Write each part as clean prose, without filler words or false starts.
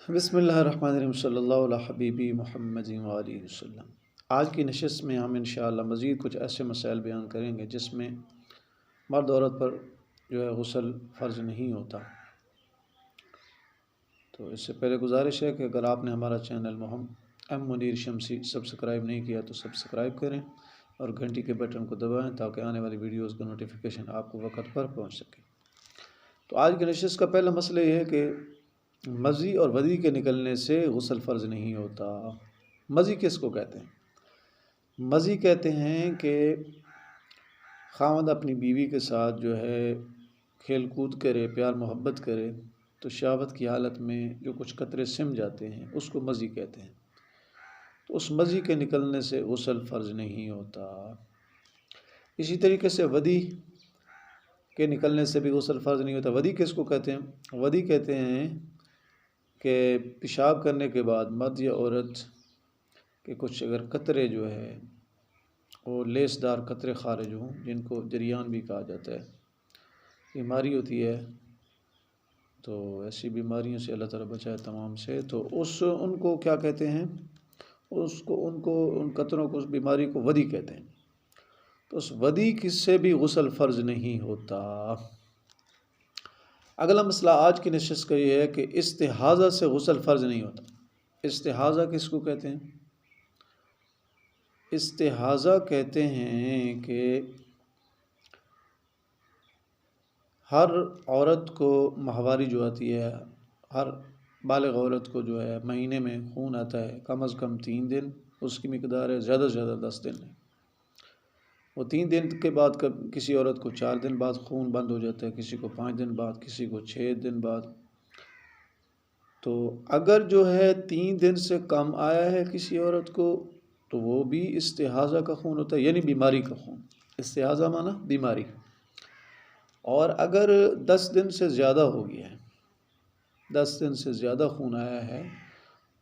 بسم اللہ الرحمن الرحیم صلی اللہ علیہ حبیبی محمد وآلہ وسلم۔ آج کی نشست میں ہم انشاءاللہ مزید کچھ ایسے مسائل بیان کریں گے جس میں مرد عورت پر جو ہے غسل فرض نہیں ہوتا۔ تو اس سے پہلے گزارش ہے کہ اگر آپ نے ہمارا چینل ایم منیر شمسی سبسکرائب نہیں کیا تو سبسکرائب کریں اور گھنٹی کے بٹن کو دبائیں تاکہ آنے والی ویڈیوز کا نوٹیفیکیشن آپ کو وقت پر پہنچ سکے۔ تو آج کی نشست کا پہلا مسئلہ یہ ہے کہ مزی اور ودی کے نکلنے سے غسل فرض نہیں ہوتا۔ مزی کس کو کہتے ہیں؟ مزی کہتے ہیں کہ خاوند اپنی بیوی کے ساتھ جو ہے کھیل کود کرے، پیار محبت کرے تو شہوت کی حالت میں جو کچھ قطرے سم جاتے ہیں اس کو مزی کہتے ہیں۔ تو اس مزی کے نکلنے سے غسل فرض نہیں ہوتا۔ اسی طریقے سے ودی کے نکلنے سے بھی غسل فرض نہیں ہوتا۔ ودی کس کو کہتے ہیں؟ ودی کہتے ہیں کہ پیشاب کرنے کے بعد مرد یا عورت کے کچھ اگر قطرے جو ہے وہ لیس دار قطرے خارج ہوں، جن کو جریان بھی کہا جاتا ہے، بیماری ہوتی ہے، تو ایسی بیماریوں سے اللہ تعالیٰ بچائے تمام سے، تو ان کو کیا کہتے ہیں؟ ان قطروں کو، اس بیماری کو ودی کہتے ہیں۔ تو اس ودی کس سے بھی غسل فرض نہیں ہوتا۔ اگلا مسئلہ آج کی نشست کا یہ ہے کہ استحاضہ سے غسل فرض نہیں ہوتا۔ استحاضہ کس کو کہتے ہیں؟ استحاضہ کہتے ہیں کہ ہر عورت کو ماہواری جو آتی ہے، ہر بالغ عورت کو جو ہے مہینے میں خون آتا ہے، کم از کم 3 دن اس کی مقدار ہے، زیادہ سے زیادہ 10 دن ہے۔ وہ 3 دن کے بعد کسی عورت کو 4 دن بعد خون بند ہو جاتا ہے، کسی کو 5 دن بعد، کسی کو 6 دن بعد۔ تو اگر جو ہے 3 دن سے کم آیا ہے کسی عورت کو تو وہ بھی استحاضہ کا خون ہوتا ہے، یعنی بیماری کا خون۔ استحاضہ مانا بیماری۔ اور اگر 10 دن سے زیادہ ہو گیا ہے، 10 دن سے زیادہ خون آیا ہے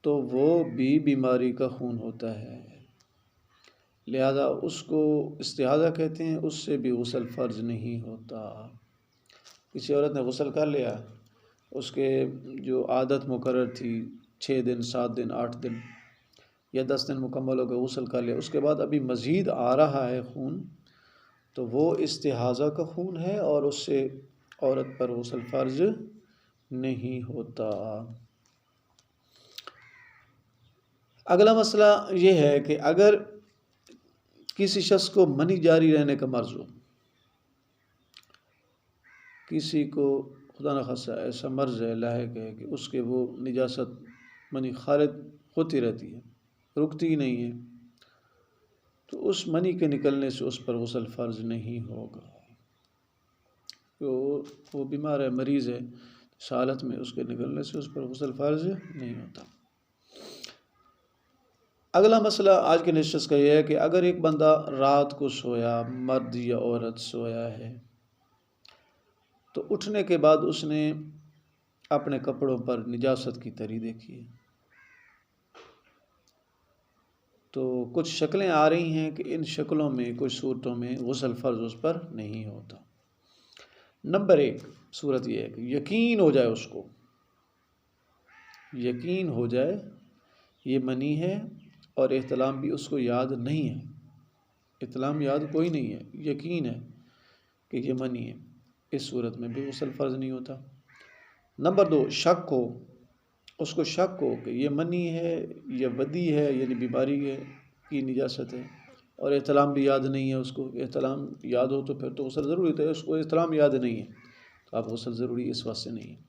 تو وہ بھی بیماری کا خون ہوتا ہے، لہذا اس کو استحاضہ کہتے ہیں، اس سے بھی غسل فرض نہیں ہوتا۔ کسی عورت نے غسل کر لیا، اس کے جو عادت مقرر تھی 6 دن، 7 دن، 8 دن یا 10 دن مکمل ہو گئے، غسل کر لیا، اس کے بعد ابھی مزید آ رہا ہے خون، تو وہ استحاضہ کا خون ہے اور اس سے عورت پر غسل فرض نہیں ہوتا۔ اگلا مسئلہ یہ ہے کہ اگر کسی شخص کو منی جاری رہنے کا مرض ہو، کسی کو خدا نخواستہ ایسا مرض ہے، لاحق ہے کہ اس کے وہ نجاست منی خارج ہوتی رہتی ہے، رکتی ہی نہیں ہے، تو اس منی کے نکلنے سے اس پر غسل فرض نہیں ہوگا۔ وہ بیمار ہے، مریض ہے، اس حالت میں اس کے نکلنے سے اس پر غسل فرض نہیں ہوتا۔ اگلا مسئلہ آج کے نشست کا یہ ہے کہ اگر ایک بندہ رات کو سویا، مرد یا عورت سویا ہے، تو اٹھنے کے بعد اس نے اپنے کپڑوں پر نجاست کی تری دیکھی ہے، تو کچھ شکلیں آ رہی ہیں کہ ان شکلوں میں کچھ صورتوں میں غسل فرض اس پر نہیں ہوتا۔ نمبر 1 صورت یہ ہے کہ یقین ہو جائے، اس کو یقین ہو جائے یہ منی ہے اور احتلام بھی اس کو یاد نہیں ہے، احتلام یاد کوئی نہیں ہے، یقین ہے کہ یہ منی ہے، اس صورت میں بھی غسل فرض نہیں ہوتا۔ نمبر 2 شک ہو، اس کو شک ہو کہ یہ منی ہے یا ودی ہے، یعنی بیماری ہے کی نجاست ہے، اور احتلام بھی یاد نہیں ہے اس کو۔ احتلام یاد ہو تو پھر تو غسل ضروری ہوتا ہے، اس کو احتلام یاد نہیں ہے تو اب غسل ضروری اس وقت سے نہیں ہے۔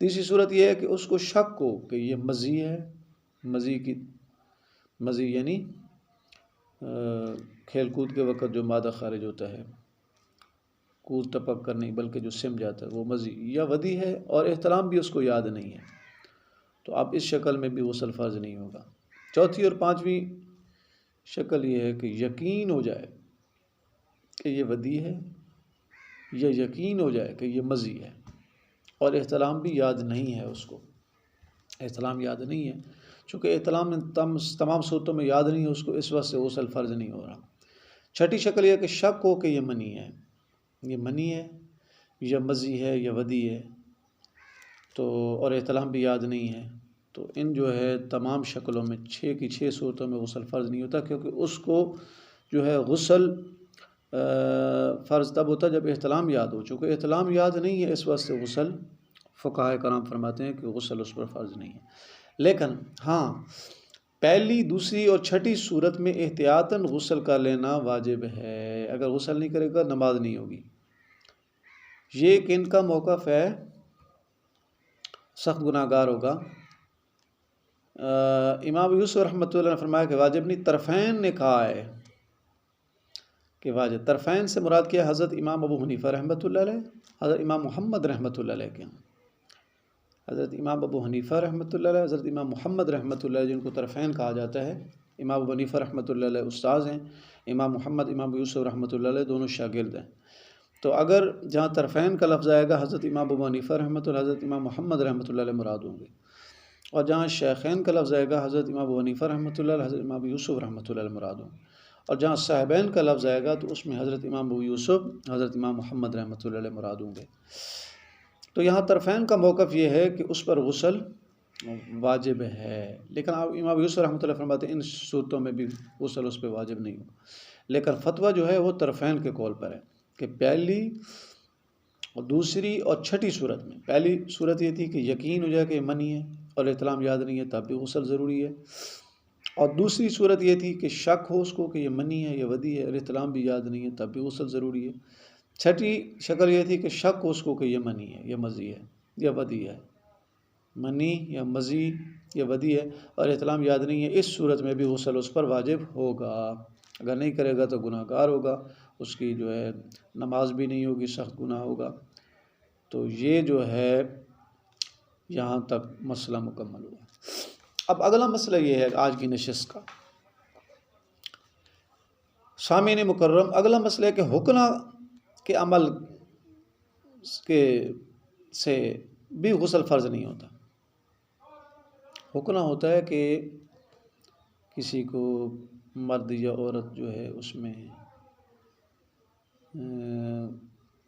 تیسری صورت یہ ہے کہ اس کو شک ہو کہ یہ مزی ہے، مزی یعنی کھیل کود کے وقت جو مادہ خارج ہوتا ہے، کود ٹپک کر نہیں بلکہ جو سم جاتا ہے وہ مزی یا ودی ہے، اور احتلام بھی اس کو یاد نہیں ہے، تو اب اس شکل میں بھی غسل فرض نہیں ہوگا۔ چوتھی اور پانچویں شکل یہ ہے کہ یقین ہو جائے کہ یہ ودی ہے یا یقین ہو جائے کہ یہ مزی ہے اور احتلام بھی یاد نہیں ہے، اس کو احتلام یاد نہیں ہے، چونکہ احتلام تمام صورتوں میں یاد نہیں ہے اس کو، اس وقت سے غسل فرض نہیں ہو رہا۔ چھٹی شکل یہ ہے کہ شک ہو کہ یہ منی ہے، یہ منی ہے یا مزی ہے یا ودی ہے، تو اور احتلام بھی یاد نہیں ہے، تو ان جو ہے تمام شکلوں میں 6 کی 6 صورتوں میں غسل فرض نہیں ہوتا، کیونکہ اس کو جو ہے غسل فرض تب ہوتا جب احتلام یاد ہو. چونکہ احتلام یاد نہیں ہے اس واسطے غسل فقہاء کرام فرماتے ہیں کہ غسل اس پر فرض نہیں ہے. لیکن ہاں پہلی، دوسری اور چھٹی صورت میں احتیاطاً غسل کر لینا واجب ہے. اگر غسل نہیں کرے گا نماز نہیں ہوگی. یہ کن کا موقف ہے؟ سخت گناہ گار ہوگا. امام یوسف رحمۃ اللہ نے فرمایا کہ واجب نہیں، طرفین نے کہا ہے کہ واجب. طرفین سے مراد کیا؟ حضرت امام ابو حنیفہ رحمۃ اللہ علیہ، حضرت امام محمد رحمۃ اللہ علیہ کے. حضرت امام ابو حنیفہ رحمۃ اللہ علیہ، حضرت امام محمد رحمۃ اللہ علیہ، جن کو طرفین کہا جاتا ہے. امام ابو حنیفہ رحمۃ اللہ علیہ استاذ ہیں، امام محمد، امام یوسف رحمۃ اللہ علیہ دونوں شاگرد ہیں. تو اگر جہاں طرفین کا لفظ آئے گا حضرت امام ابو حنیفہ رحمۃ اللہ، حضرت امام محمد رحمۃ اللہ علیہ مراد ہوں گے. اور جہاں شیخین کا لفظ آئے گا حضرت امام ابو حنیفہ رحمۃ اللہ علیہ، حضرت امام یوسف رحمۃ اللہ علیہ مراد ہوں گے. اور جہاں صاحبین کا لفظ آئے گا تو اس میں حضرت امام ابو یوسف، حضرت امام محمد رحمۃ اللہ علیہ مراد ہوں گے. تو یہاں طرفین کا موقف یہ ہے کہ اس پر غسل واجب ہے. لیکن امام یوسف رحمۃ اللہ فرماتے ہیں ان صورتوں میں بھی غسل اس پہ واجب نہیں ہو. لیکن فتویٰ جو ہے وہ طرفین کے قول پر ہے کہ پہلی اور دوسری اور چھٹی صورت میں. پہلی صورت یہ تھی کہ یقین ہو جائے کہ یہ منی ہے اور احتلام یاد نہیں ہے تب بھی غسل ضروری ہے. اور دوسری صورت یہ تھی کہ شک ہو اس کو کہ یہ منی ہے، یہ ودی ہے، اور احتلام بھی یاد نہیں ہے تب بھی غسل ضروری ہے. چھٹی شکل یہ تھی کہ شک ہو اس کو کہ یہ منی ہے، یہ مزی ہے، یہ ودی ہے، منی یا مزی یا ودی ہے، اور احتلام یاد نہیں ہے. اس صورت میں بھی غسل اس پر واجب ہوگا. اگر نہیں کرے گا تو گناہ گار ہوگا، اس کی جو ہے نماز بھی نہیں ہوگی، سخت گناہ ہوگا. تو یہ جو ہے یہاں تک مسئلہ مکمل ہوا. اب اگلا مسئلہ یہ ہے آج کی نشست کا. سامعین مکرم، اگلا مسئلہ ہے کہ حکنا کے عمل کے سے بھی غسل فرض نہیں ہوتا. حکنا ہوتا ہے کہ کسی کو مرد یا عورت جو ہے اس میں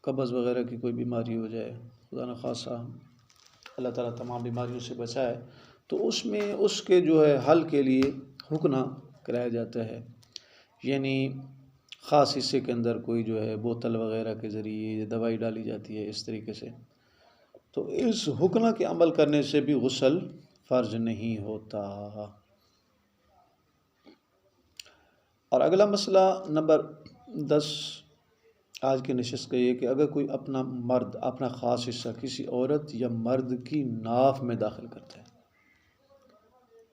قبض وغیرہ کی کوئی بیماری ہو جائے، خدا نخواستہ اللہ تعالیٰ تمام بیماریوں سے بچائے، تو اس میں اس کے جو ہے حل کے لیے حکنا کرایا جاتا ہے. یعنی خاص حصے کے اندر کوئی جو ہے بوتل وغیرہ کے ذریعے دوائی ڈالی جاتی ہے اس طریقے سے. تو اس حکنا کے عمل کرنے سے بھی غسل فرض نہیں ہوتا. اور اگلا مسئلہ نمبر 10 آج کی نشست کا یہ کہ اگر کوئی اپنا مرد، اپنا خاص حصہ کسی عورت یا مرد کی ناف میں داخل کرتا ہے.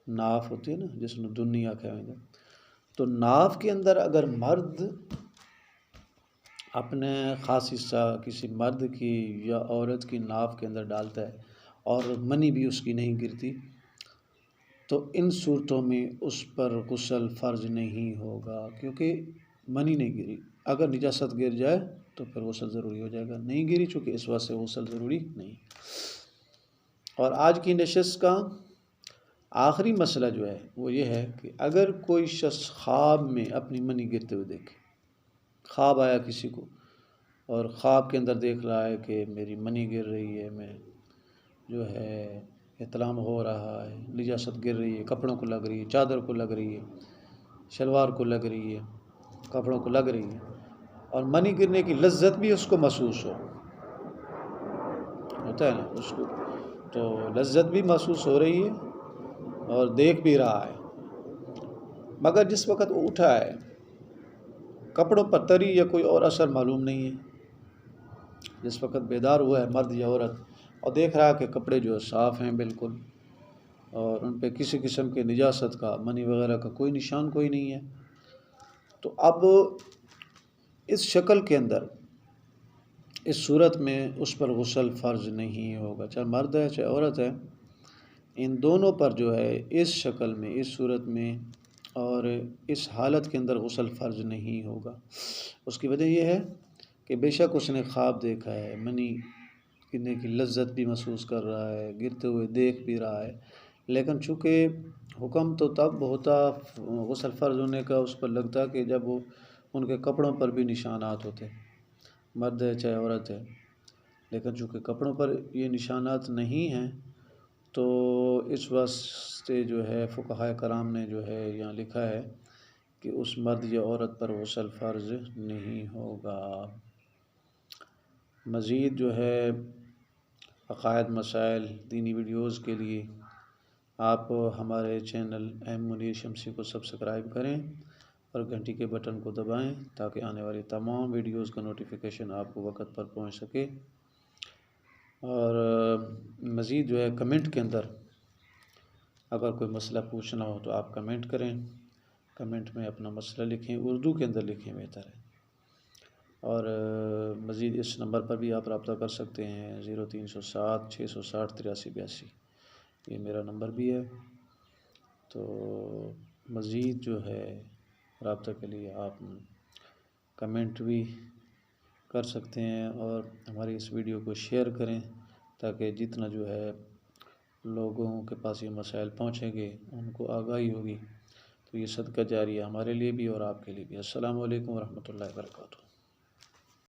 ناف ہوتی ہے نا جس میں دنیا کہیں گے، تو ناف کے اندر اگر مرد اپنے خاص حصہ کسی مرد کی یا عورت کی ناف کے اندر ڈالتا ہے اور منی بھی اس کی نہیں گرتی، تو ان صورتوں میں اس پر غسل فرض نہیں ہوگا، کیونکہ منی نہیں گری. اگر نجاست گر جائے تو پھر غسل ضروری ہو جائے گا. نہیں گری چونکہ اس واسطے غسل ضروری نہیں. اور آج کی نشست کا آخری مسئلہ جو ہے وہ یہ ہے کہ اگر کوئی شخص خواب میں اپنی منی گرتے ہوئے دیکھے، خواب آیا کسی کو اور خواب کے اندر دیکھ رہا ہے کہ میری منی گر رہی ہے، میں جو ہے احتلام ہو رہا ہے، نجاست گر رہی ہے، کپڑوں کو لگ رہی ہے، چادر کو لگ رہی ہے، شلوار کو لگ رہی ہے، کپڑوں کو لگ رہی ہے، اور منی گرنے کی لذت بھی اس کو محسوس ہوتا ہے نا اس کو، تو لذت بھی محسوس ہو رہی ہے اور دیکھ بھی رہا ہے. مگر جس وقت وہ اٹھا ہے کپڑوں پر تری یا کوئی اور اثر معلوم نہیں ہے. جس وقت بیدار ہوا ہے مرد یا عورت اور دیکھ رہا ہے کہ کپڑے جو صاف ہیں بالکل، اور ان پہ کسی قسم کے نجاست کا، منی وغیرہ کا کوئی نشان کوئی نہیں ہے، تو اب اس شکل کے اندر اس صورت میں اس پر غسل فرض نہیں ہوگا. چاہے مرد ہے چاہے عورت ہے، ان دونوں پر جو ہے اس شکل میں، اس صورت میں اور اس حالت کے اندر غسل فرض نہیں ہوگا. اس کی وجہ یہ ہے کہ بے شک اس نے خواب دیکھا ہے، منی گرنے کی لذت بھی محسوس کر رہا ہے، گرتے ہوئے دیکھ بھی رہا ہے، لیکن چونکہ حکم تو تب ہوتا غسل فرض ہونے کا اس پر لگتا کہ جب وہ ان کے کپڑوں پر بھی نشانات ہوتے، مرد ہے چاہے عورت ہے. لیکن چونکہ کپڑوں پر یہ نشانات نہیں ہیں تو اس واسطے جو ہے فقہائے کرام نے جو ہے یہاں لکھا ہے کہ اس مرد یا عورت پر غسل فرض نہیں ہوگا۔ مزید جو ہے عقائد مسائل دینی ویڈیوز کے لیے آپ ہمارے چینل ایم منیر شمسی کو سبسکرائب کریں اور گھنٹی کے بٹن کو دبائیں تاکہ آنے والی تمام ویڈیوز کا نوٹیفیکیشن آپ کو وقت پر پہنچ سکے۔ اور مزید جو ہے کمنٹ کے اندر اگر کوئی مسئلہ پوچھنا ہو تو آپ کمنٹ کریں، کمنٹ میں اپنا مسئلہ لکھیں، اردو کے اندر لکھیں بہتر ہے۔ اور مزید اس نمبر پر بھی آپ رابطہ کر سکتے ہیں 0307 660 83 82، یہ میرا نمبر بھی ہے۔ تو مزید جو ہے رابطہ کے لیے آپ کمنٹ بھی کر سکتے ہیں اور ہماری اس ویڈیو کو شیئر کریں تاکہ جتنا جو ہے لوگوں کے پاس یہ مسائل پہنچیں گے ان کو آگاہی ہوگی، تو یہ صدقہ جاریہ ہمارے لیے بھی اور آپ کے لیے بھی۔ السلام علیکم ورحمۃ اللہ وبرکاتہ۔